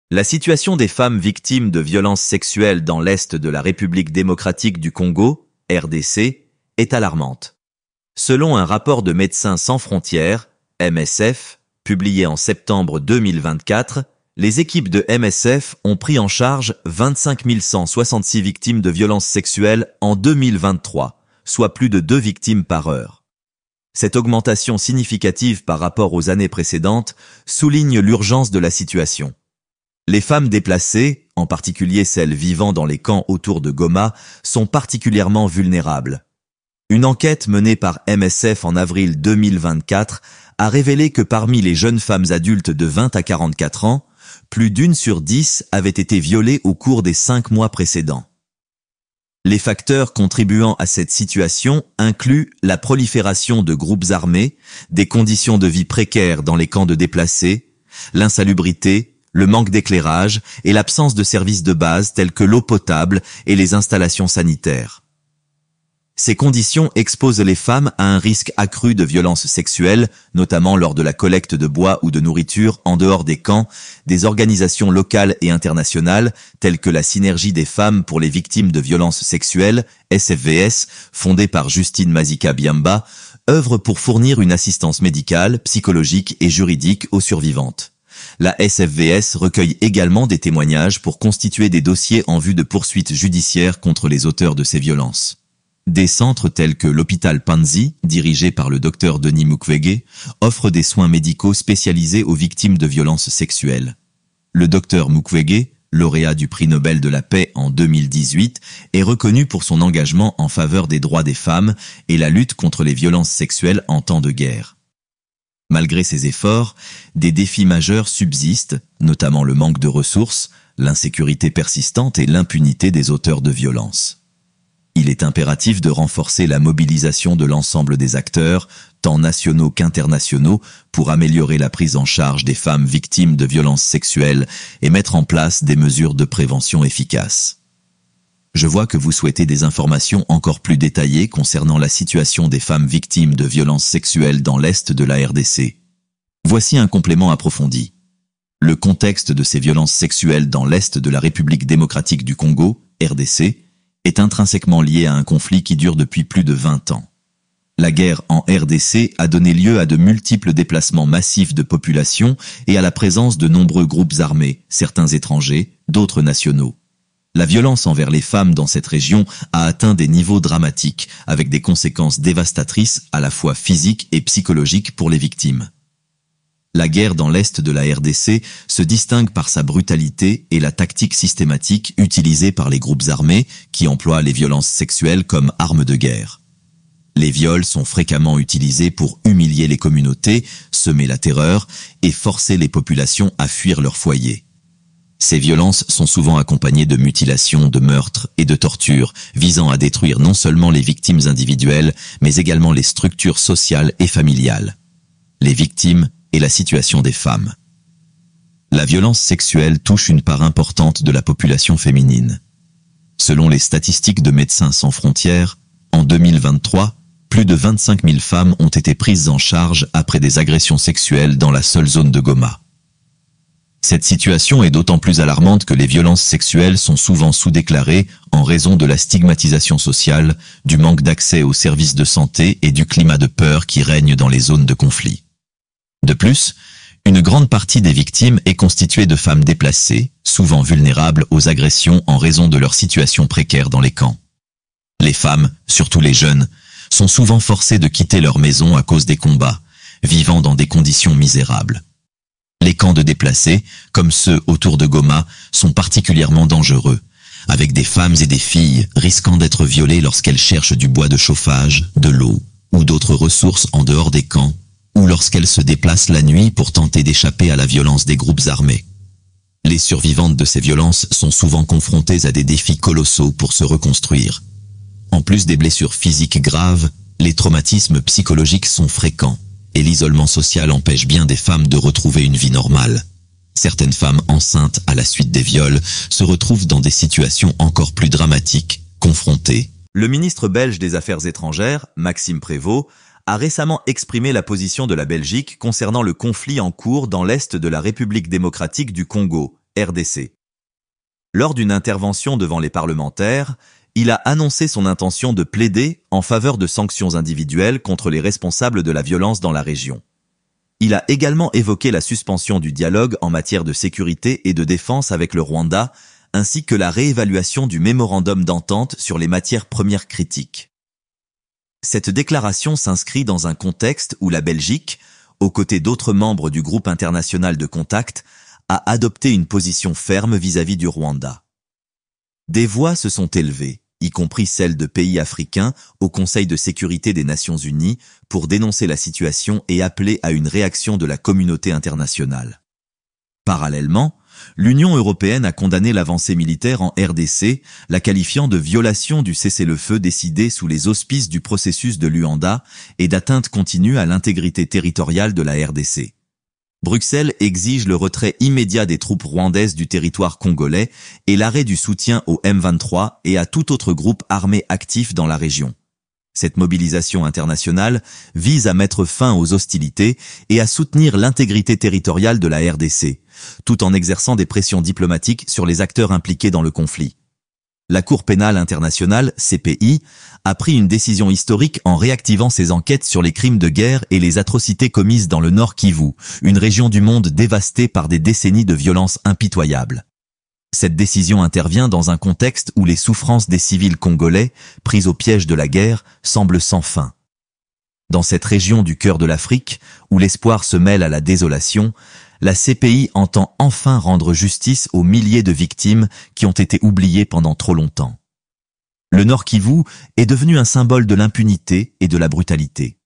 La situation des femmes victimes de violences sexuelles dans l'Est de la République démocratique du Congo, RDC, est alarmante. Selon un rapport de Médecins sans frontières, MSF, publié en septembre 2024, les équipes de MSF ont pris en charge 25 166 victimes de violences sexuelles en 2023, soit plus de 2 victimes par heure. Cette augmentation significative par rapport aux années précédentes souligne l'urgence de la situation. Les femmes déplacées, en particulier celles vivant dans les camps autour de Goma, sont particulièrement vulnérables. Une enquête menée par MSF en avril 2024 a révélé que parmi les jeunes femmes adultes de 20 à 44 ans, plus d'1 sur 10 avait été violée au cours des 5 mois précédents. Les facteurs contribuant à cette situation incluent la prolifération de groupes armés, des conditions de vie précaires dans les camps de déplacés, l'insalubrité, le manque d'éclairage et l'absence de services de base tels que l'eau potable et les installations sanitaires. Ces conditions exposent les femmes à un risque accru de violences sexuelles, notamment lors de la collecte de bois ou de nourriture en dehors des camps. Des organisations locales et internationales, telles que la Synergie des femmes pour les victimes de violences sexuelles, SFVS, fondée par Justine Mazika Biamba, œuvrent pour fournir une assistance médicale, psychologique et juridique aux survivantes. La SFVS recueille également des témoignages pour constituer des dossiers en vue de poursuites judiciaires contre les auteurs de ces violences. Des centres tels que l'hôpital Panzi, dirigé par le docteur Denis Mukwege, offrent des soins médicaux spécialisés aux victimes de violences sexuelles. Le docteur Mukwege, lauréat du prix Nobel de la paix en 2018, est reconnu pour son engagement en faveur des droits des femmes et la lutte contre les violences sexuelles en temps de guerre. Malgré ces efforts, des défis majeurs subsistent, notamment le manque de ressources, l'insécurité persistante et l'impunité des auteurs de violences. Il est impératif de renforcer la mobilisation de l'ensemble des acteurs, tant nationaux qu'internationaux, pour améliorer la prise en charge des femmes victimes de violences sexuelles et mettre en place des mesures de prévention efficaces. Je vois que vous souhaitez des informations encore plus détaillées concernant la situation des femmes victimes de violences sexuelles dans l'Est de la RDC. Voici un complément approfondi. Le contexte de ces violences sexuelles dans l'Est de la République démocratique du Congo, RDC, est intrinsèquement lié à un conflit qui dure depuis plus de 20 ans. La guerre en RDC a donné lieu à de multiples déplacements massifs de population et à la présence de nombreux groupes armés, certains étrangers, d'autres nationaux. La violence envers les femmes dans cette région a atteint des niveaux dramatiques, avec des conséquences dévastatrices à la fois physiques et psychologiques pour les victimes. La guerre dans l'Est de la RDC se distingue par sa brutalité et la tactique systématique utilisée par les groupes armés qui emploient les violences sexuelles comme arme de guerre. Les viols sont fréquemment utilisés pour humilier les communautés, semer la terreur et forcer les populations à fuir leur foyer. Ces violences sont souvent accompagnées de mutilations, de meurtres et de tortures, visant à détruire non seulement les victimes individuelles, mais également les structures sociales et familiales. Les victimes et la situation des femmes. La violence sexuelle touche une part importante de la population féminine. Selon les statistiques de Médecins sans frontières, en 2023, plus de 25 000 femmes ont été prises en charge après des agressions sexuelles dans la seule zone de Goma. Cette situation est d'autant plus alarmante que les violences sexuelles sont souvent sous-déclarées en raison de la stigmatisation sociale, du manque d'accès aux services de santé et du climat de peur qui règne dans les zones de conflit. De plus, une grande partie des victimes est constituée de femmes déplacées, souvent vulnérables aux agressions en raison de leur situation précaire dans les camps. Les femmes, surtout les jeunes, sont souvent forcées de quitter leur maison à cause des combats, vivant dans des conditions misérables. Les camps de déplacés, comme ceux autour de Goma, sont particulièrement dangereux, avec des femmes et des filles risquant d'être violées lorsqu'elles cherchent du bois de chauffage, de l'eau ou d'autres ressources en dehors des camps, ou lorsqu'elles se déplacent la nuit pour tenter d'échapper à la violence des groupes armés. Les survivantes de ces violences sont souvent confrontées à des défis colossaux pour se reconstruire. En plus des blessures physiques graves, les traumatismes psychologiques sont fréquents, et l'isolement social empêche bien des femmes de retrouver une vie normale. Certaines femmes enceintes à la suite des viols se retrouvent dans des situations encore plus dramatiques, confrontées. Le ministre belge des Affaires étrangères, Maxime Prévost, a récemment exprimé la position de la Belgique concernant le conflit en cours dans l'Est de la République démocratique du Congo, RDC. Lors d'une intervention devant les parlementaires, il a annoncé son intention de plaider en faveur de sanctions individuelles contre les responsables de la violence dans la région. Il a également évoqué la suspension du dialogue en matière de sécurité et de défense avec le Rwanda, ainsi que la réévaluation du mémorandum d'entente sur les matières premières critiques. Cette déclaration s'inscrit dans un contexte où la Belgique, aux côtés d'autres membres du groupe international de contact, a adopté une position ferme vis-à-vis du Rwanda. Des voix se sont élevées, y compris celles de pays africains, au Conseil de sécurité des Nations Unies, pour dénoncer la situation et appeler à une réaction de la communauté internationale. Parallèlement, l'Union européenne a condamné l'avancée militaire en RDC, la qualifiant de violation du cessez-le-feu décidé sous les auspices du processus de Luanda et d'atteinte continue à l'intégrité territoriale de la RDC. Bruxelles exige le retrait immédiat des troupes rwandaises du territoire congolais et l'arrêt du soutien au M23 et à tout autre groupe armé actif dans la région. Cette mobilisation internationale vise à mettre fin aux hostilités et à soutenir l'intégrité territoriale de la RDC, tout en exerçant des pressions diplomatiques sur les acteurs impliqués dans le conflit. La Cour pénale internationale, CPI, a pris une décision historique en réactivant ses enquêtes sur les crimes de guerre et les atrocités commises dans le Nord Kivu, une région du monde dévastée par des décennies de violences impitoyables. Cette décision intervient dans un contexte où les souffrances des civils congolais, pris au piège de la guerre, semblent sans fin. Dans cette région du cœur de l'Afrique, où l'espoir se mêle à la désolation, la CPI entend enfin rendre justice aux milliers de victimes qui ont été oubliées pendant trop longtemps. Le Nord Kivu est devenu un symbole de l'impunité et de la brutalité.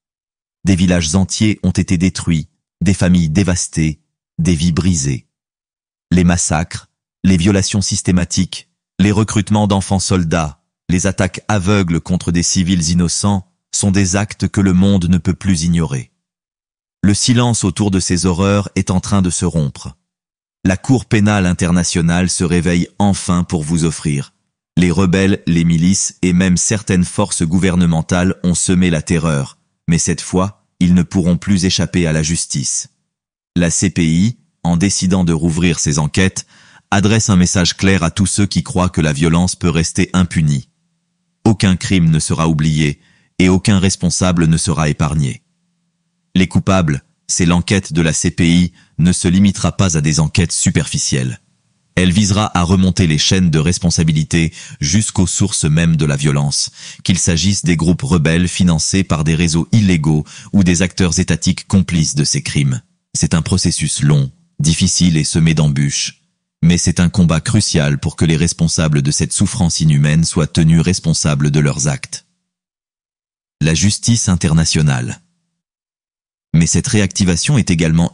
Des villages entiers ont été détruits, des familles dévastées, des vies brisées. Les massacres, les violations systématiques, les recrutements d'enfants soldats, les attaques aveugles contre des civils innocents sont des actes que le monde ne peut plus ignorer. Le silence autour de ces horreurs est en train de se rompre. La Cour pénale internationale se réveille enfin pour vous offrir. Les rebelles, les milices et même certaines forces gouvernementales ont semé la terreur, mais cette fois, ils ne pourront plus échapper à la justice. La CPI, en décidant de rouvrir ses enquêtes, adresse un message clair à tous ceux qui croient que la violence peut rester impunie. Aucun crime ne sera oublié et aucun responsable ne sera épargné. Les coupables, c'est l'enquête de la CPI, ne se limitera pas à des enquêtes superficielles. Elle visera à remonter les chaînes de responsabilité jusqu'aux sources mêmes de la violence, qu'il s'agisse des groupes rebelles financés par des réseaux illégaux ou des acteurs étatiques complices de ces crimes. C'est un processus long, difficile et semé d'embûches. Mais c'est un combat crucial pour que les responsables de cette souffrance inhumaine soient tenus responsables de leurs actes. La justice internationale. Mais cette réactivation est également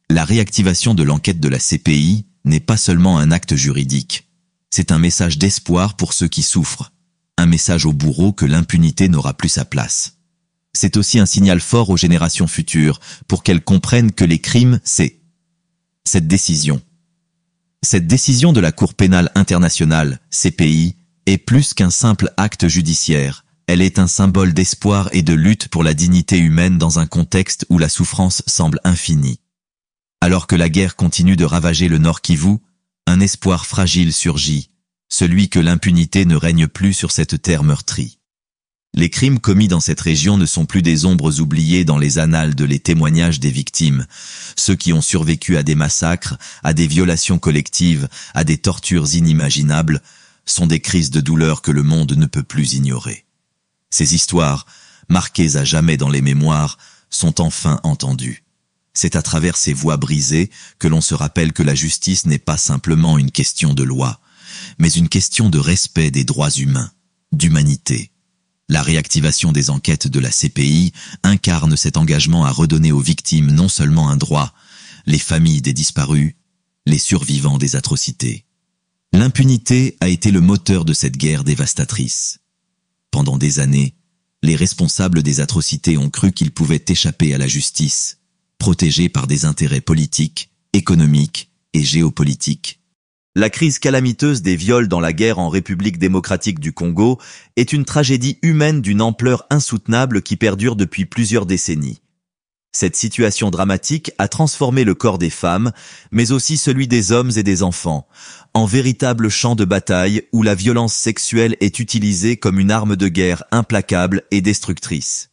la réactivation de l'enquête de la CPI n'est pas seulement un acte juridique. C'est un message d'espoir pour ceux qui souffrent, un message aux bourreaux que l'impunité n'aura plus sa place. C'est aussi un signal fort aux générations futures pour qu'elles comprennent que les crimes, c'est cette décision. Cette décision de la Cour pénale internationale, CPI, est plus qu'un simple acte judiciaire. Elle est un symbole d'espoir et de lutte pour la dignité humaine dans un contexte où la souffrance semble infinie. Alors que la guerre continue de ravager le Nord Kivu, un espoir fragile surgit, celui que l'impunité ne règne plus sur cette terre meurtrie. Les crimes commis dans cette région ne sont plus des ombres oubliées dans les annales de les témoignages des victimes, ceux qui ont survécu à des massacres, à des violations collectives, à des tortures inimaginables, sont des crises de douleur que le monde ne peut plus ignorer. Ces histoires, marquées à jamais dans les mémoires, sont enfin entendues. C'est à travers ces voix brisées que l'on se rappelle que la justice n'est pas simplement une question de loi, mais une question de respect des droits humains, d'humanité. La réactivation des enquêtes de la CPI incarne cet engagement à redonner aux victimes non seulement un droit, les familles des disparus, les survivants des atrocités. L'impunité a été le moteur de cette guerre dévastatrice. Pendant des années, les responsables des atrocités ont cru qu'ils pouvaient échapper à la justice, protégés par des intérêts politiques, économiques et géopolitiques. La crise calamiteuse des viols dans la guerre en République démocratique du Congo est une tragédie humaine d'une ampleur insoutenable qui perdure depuis plusieurs décennies. Cette situation dramatique a transformé le corps des femmes, mais aussi celui des hommes et des enfants, en véritable champ de bataille où la violence sexuelle est utilisée comme une arme de guerre implacable et destructrice.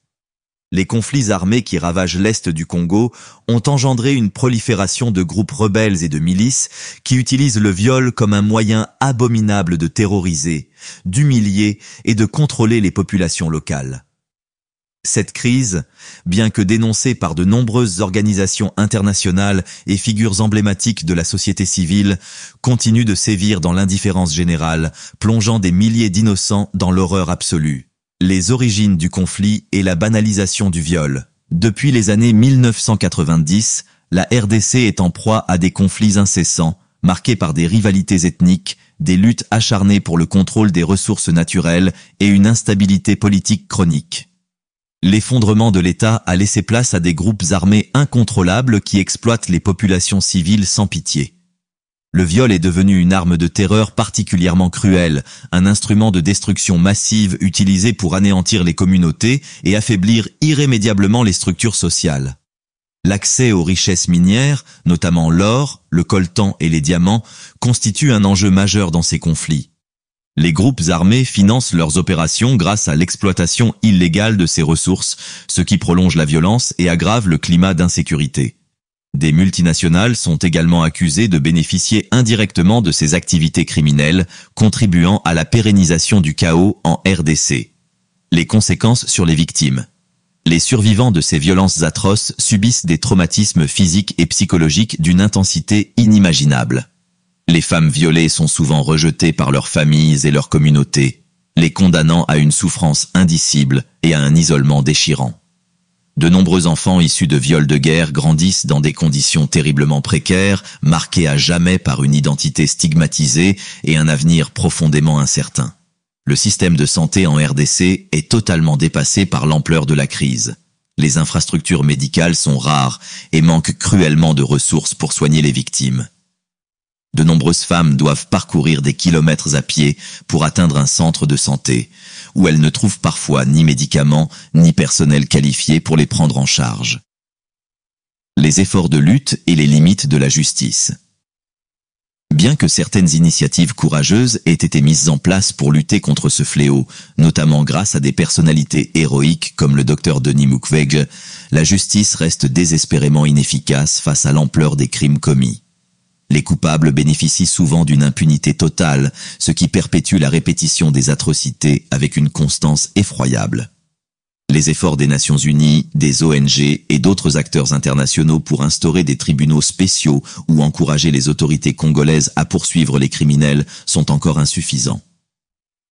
Les conflits armés qui ravagent l'est du Congo ont engendré une prolifération de groupes rebelles et de milices qui utilisent le viol comme un moyen abominable de terroriser, d'humilier et de contrôler les populations locales. Cette crise, bien que dénoncée par de nombreuses organisations internationales et figures emblématiques de la société civile, continue de sévir dans l'indifférence générale, plongeant des milliers d'innocents dans l'horreur absolue. Les origines du conflit et la banalisation du viol. Depuis les années 1990, la RDC est en proie à des conflits incessants, marqués par des rivalités ethniques, des luttes acharnées pour le contrôle des ressources naturelles et une instabilité politique chronique. L'effondrement de l'État a laissé place à des groupes armés incontrôlables qui exploitent les populations civiles sans pitié. Le viol est devenu une arme de terreur particulièrement cruelle, un instrument de destruction massive utilisé pour anéantir les communautés et affaiblir irrémédiablement les structures sociales. L'accès aux richesses minières, notamment l'or, le coltan et les diamants, constitue un enjeu majeur dans ces conflits. Les groupes armés financent leurs opérations grâce à l'exploitation illégale de ces ressources, ce qui prolonge la violence et aggrave le climat d'insécurité. Des multinationales sont également accusées de bénéficier indirectement de ces activités criminelles, contribuant à la pérennisation du chaos en RDC. Les conséquences sur les victimes. Les survivants de ces violences atroces subissent des traumatismes physiques et psychologiques d'une intensité inimaginable. Les femmes violées sont souvent rejetées par leurs familles et leurs communautés, les condamnant à une souffrance indicible et à un isolement déchirant. De nombreux enfants issus de viols de guerre grandissent dans des conditions terriblement précaires, marqués à jamais par une identité stigmatisée et un avenir profondément incertain. Le système de santé en RDC est totalement dépassé par l'ampleur de la crise. Les infrastructures médicales sont rares et manquent cruellement de ressources pour soigner les victimes. De nombreuses femmes doivent parcourir des kilomètres à pied pour atteindre un centre de santé, où elles ne trouvent parfois ni médicaments ni personnel qualifié pour les prendre en charge. Les efforts de lutte et les limites de la justice. Bien que certaines initiatives courageuses aient été mises en place pour lutter contre ce fléau, notamment grâce à des personnalités héroïques comme le Dr Denis Mukwege, la justice reste désespérément inefficace face à l'ampleur des crimes commis. Les coupables bénéficient souvent d'une impunité totale, ce qui perpétue la répétition des atrocités avec une constance effroyable. Les efforts des Nations Unies, des ONG et d'autres acteurs internationaux pour instaurer des tribunaux spéciaux ou encourager les autorités congolaises à poursuivre les criminels sont encore insuffisants.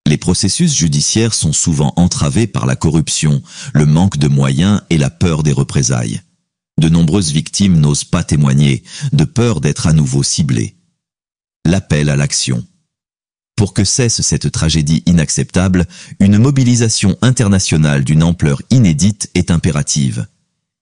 Les processus judiciaires sont souvent entravés par la corruption, le manque de moyens et la peur des représailles. De nombreuses victimes n'osent pas témoigner, de peur d'être à nouveau ciblées. L'appel à l'action. Pour que cesse cette tragédie inacceptable, une mobilisation internationale d'une ampleur inédite est impérative.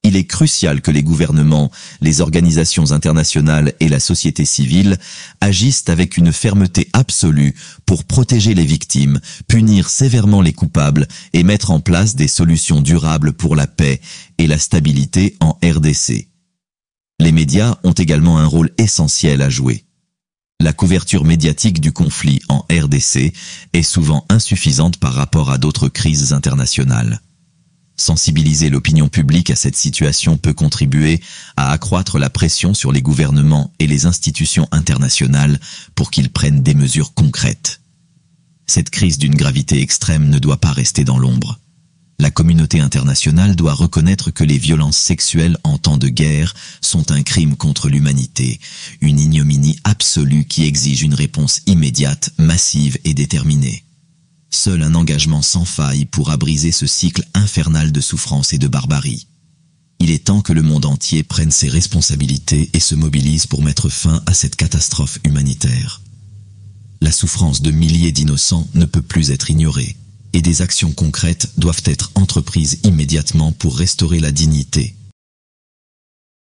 Il est crucial que les gouvernements, les organisations internationales et la société civile agissent avec une fermeté absolue pour protéger les victimes, punir sévèrement les coupables et mettre en place des solutions durables pour la paix et la stabilité en RDC. Les médias ont également un rôle essentiel à jouer. La couverture médiatique du conflit en RDC est souvent insuffisante par rapport à d'autres crises internationales. Sensibiliser l'opinion publique à cette situation peut contribuer à accroître la pression sur les gouvernements et les institutions internationales pour qu'ils prennent des mesures concrètes. Cette crise d'une gravité extrême ne doit pas rester dans l'ombre. La communauté internationale doit reconnaître que les violences sexuelles en temps de guerre sont un crime contre l'humanité, une ignominie absolue qui exige une réponse immédiate, massive et déterminée. Seul un engagement sans faille pourra briser ce cycle infernal de souffrance et de barbarie. Il est temps que le monde entier prenne ses responsabilités et se mobilise pour mettre fin à cette catastrophe humanitaire. La souffrance de milliers d'innocents ne peut plus être ignorée, et des actions concrètes doivent être entreprises immédiatement pour restaurer la dignité,